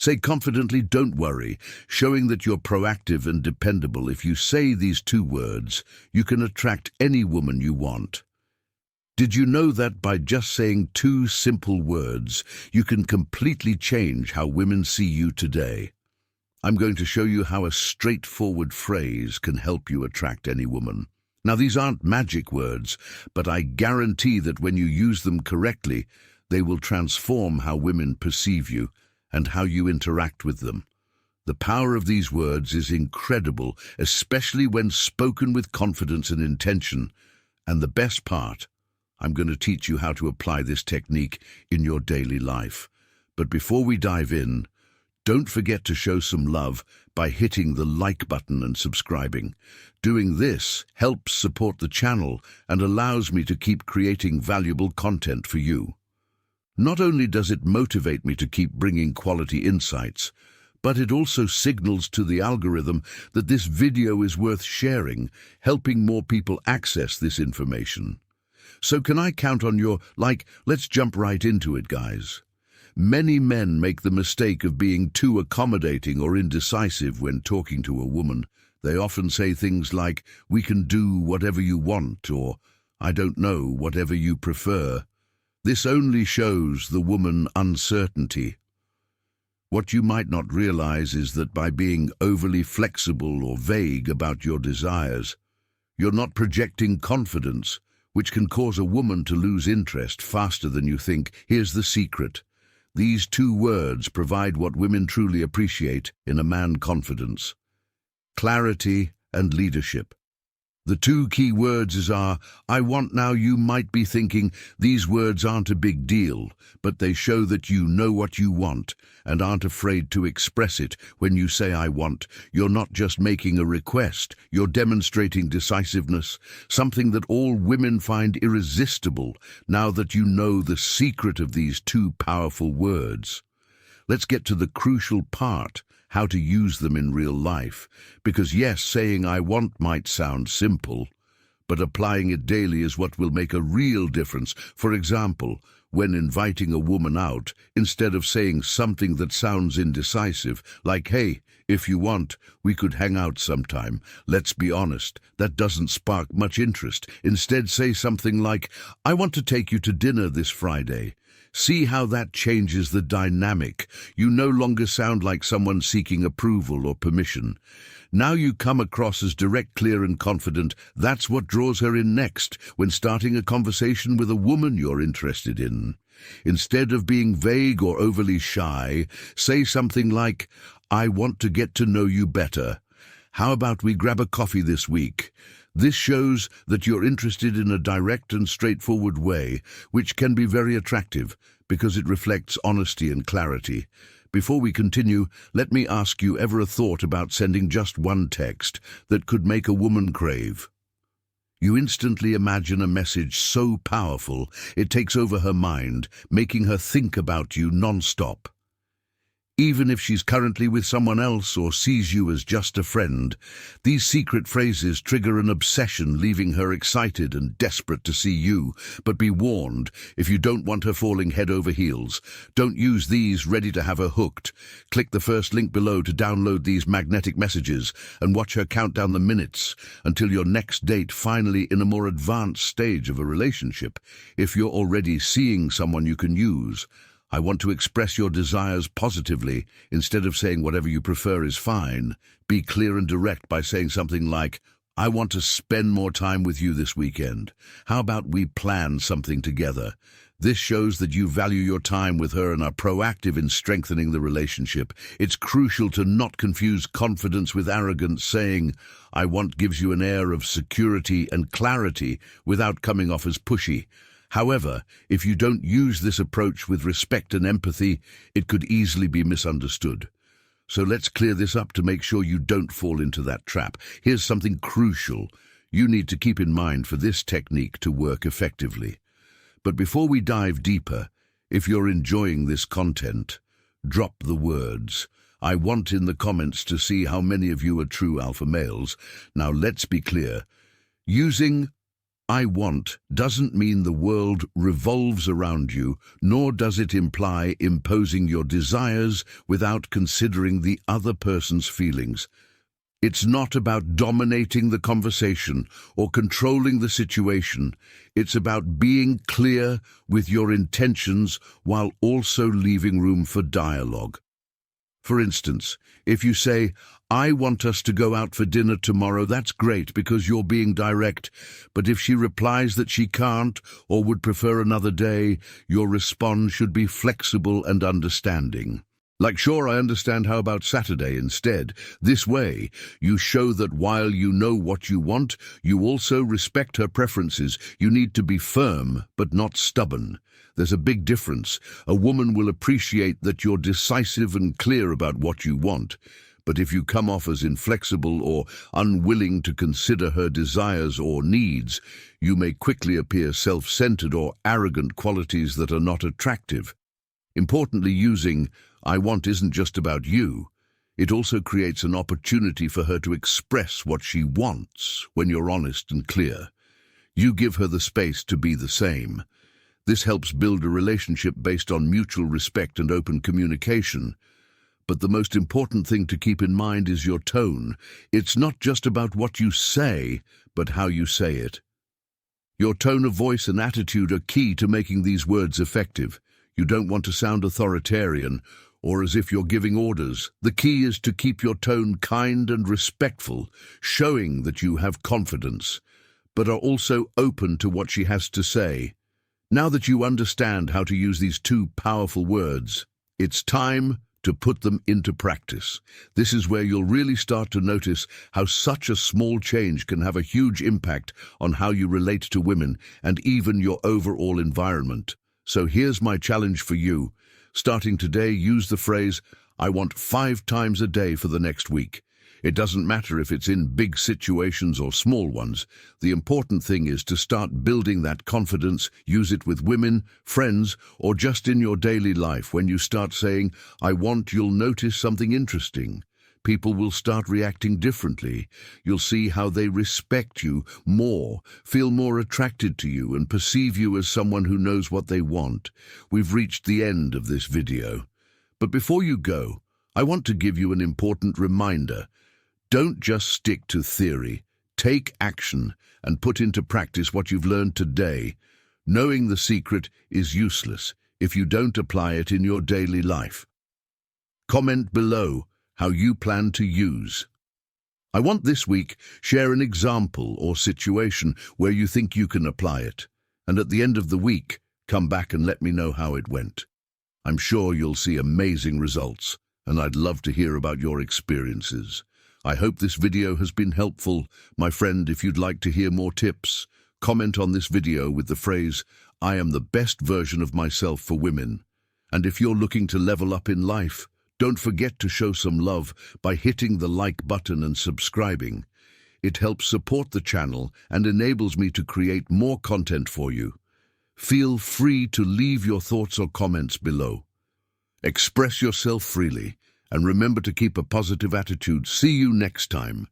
Say confidently, "Don't worry," showing that you're proactive and dependable. If you say these 2 words, you can attract any woman you want. Did you know that by just saying 2 simple words, you can completely change how women see you today? I'm going to show you how a straightforward phrase can help you attract any woman. Now, these aren't magic words, but I guarantee that when you use them correctly, they will transform how women perceive you and how you interact with them. The power of these words is incredible, especially when spoken with confidence and intention. And the best part, I'm going to teach you how to apply this technique in your daily life. But before we dive in, don't forget to show some love by hitting the like button and subscribing. Doing this helps support the channel and allows me to keep creating valuable content for you. Not only does it motivate me to keep bringing quality insights, but it also signals to the algorithm that this video is worth sharing, helping more people access this information. So can I count on your like? Let's jump right into it, guys. Many men make the mistake of being too accommodating or indecisive when talking to a woman. They often say things like, "We can do whatever you want," or "I don't know, whatever you prefer." This only shows the woman uncertainty. What you might not realize is that by being overly flexible or vague about your desires, you're not projecting confidence, which can cause a woman to lose interest faster than you think. Here's the secret. These 2 words provide what women truly appreciate in a man: confidence, clarity, and leadership. The 2 key words are, "I want." Now, you might be thinking these words aren't a big deal, but they show that you know what you want and aren't afraid to express it. When you say "I want," you're not just making a request, you're demonstrating decisiveness, something that all women find irresistible now that you know the secret of these 2 powerful words. Let's get to the crucial part: how to use them in real life. Because yes, saying "I want" might sound simple, but applying it daily is what will make a real difference. For example, when inviting a woman out, instead of saying something that sounds indecisive, like, "Hey, if you want, we could hang out sometime," let's be honest, that doesn't spark much interest. Instead, say something like, "I want to take you to dinner this Friday." See how that changes the dynamic. You no longer sound like someone seeking approval or permission. Now you come across as direct, clear, and confident. That's what draws her in next when starting a conversation with a woman you're interested in. Instead of being vague or overly shy, say something like, "I want to get to know you better. How about we grab a coffee this week?" This shows that you're interested in a direct and straightforward way, which can be very attractive because it reflects honesty and clarity. Before we continue, let me ask you, ever a thought about sending just 1 text that could make a woman crave? You instantly imagine a message so powerful, it takes over her mind, making her think about you non-stop. Even if she's currently with someone else or sees you as just a friend, these secret phrases trigger an obsession, leaving her excited and desperate to see you. But be warned, if you don't want her falling head over heels, don't use these ready to have her hooked. Click the first link below to download these magnetic messages and watch her count down the minutes until your next date, finally in a more advanced stage of a relationship. If you're already seeing someone you can use, "I want to express your desires positively." Instead of saying "whatever you prefer is fine," be clear and direct by saying something like, "I want to spend more time with you this weekend. How about we plan something together?" This shows that you value your time with her and are proactive in strengthening the relationship. It's crucial to not confuse confidence with arrogance. Saying "I want" gives you an air of security and clarity without coming off as pushy. However, if you don't use this approach with respect and empathy, it could easily be misunderstood. So let's clear this up to make sure you don't fall into that trap. Here's something crucial you need to keep in mind for this technique to work effectively. But before we dive deeper, if you're enjoying this content, drop the words "I want" in the comments to see how many of you are true alpha males. Now let's be clear. Using I want doesn't mean the world revolves around you, nor does it imply imposing your desires without considering the other person's feelings. It's not about dominating the conversation or controlling the situation. It's about being clear with your intentions while also leaving room for dialogue. For instance, if you say, I want us to go out for dinner tomorrow, that's great because you're being direct. But if she replies that she can't or would prefer another day, your response should be flexible and understanding. Like, sure, I understand, how about Saturday instead? This way, you show that while you know what you want, you also respect her preferences. You need to be firm, but not stubborn. There's a big difference. A woman will appreciate that you're decisive and clear about what you want. But if you come off as inflexible or unwilling to consider her desires or needs, you may quickly appear self-centered or arrogant, qualities that are not attractive. Importantly, using I want isn't just about you. It also creates an opportunity for her to express what she wants when you're honest and clear. You give her the space to be the same. This helps build a relationship based on mutual respect and open communication. But the most important thing to keep in mind is your tone. It's not just about what you say, but how you say it. Your tone of voice and attitude are key to making these words effective. You don't want to sound authoritarian or as if you're giving orders. The key is to keep your tone kind and respectful, showing that you have confidence, but are also open to what she has to say. Now that you understand how to use these two powerful words, it's time to put them into practice. This is where you'll really start to notice how such a small change can have a huge impact on how you relate to women and even your overall environment. So here's my challenge for you. Starting today, use the phrase, I want 5 times a day for the next week. It doesn't matter if it's in big situations or small ones. The important thing is to start building that confidence. Use it with women, friends, or just in your daily life. When you start saying, I want, you'll notice something interesting. People will start reacting differently. You'll see how they respect you more, feel more attracted to you, and perceive you as someone who knows what they want. We've reached the end of this video. But before you go, I want to give you an important reminder. Don't just stick to theory. Take action and put into practice what you've learned today. Knowing the secret is useless if you don't apply it in your daily life. Comment below how you plan to use. I want this week, share an example or situation where you think you can apply it. And at the end of the week, come back and let me know how it went. I'm sure you'll see amazing results, and I'd love to hear about your experiences. I hope this video has been helpful. My friend, if you'd like to hear more tips, comment on this video with the phrase, I am the best version of myself for women. And if you're looking to level up in life, don't forget to show some love by hitting the like button and subscribing. It helps support the channel and enables me to create more content for you. Feel free to leave your thoughts or comments below. Express yourself freely, and remember to keep a positive attitude. See you next time.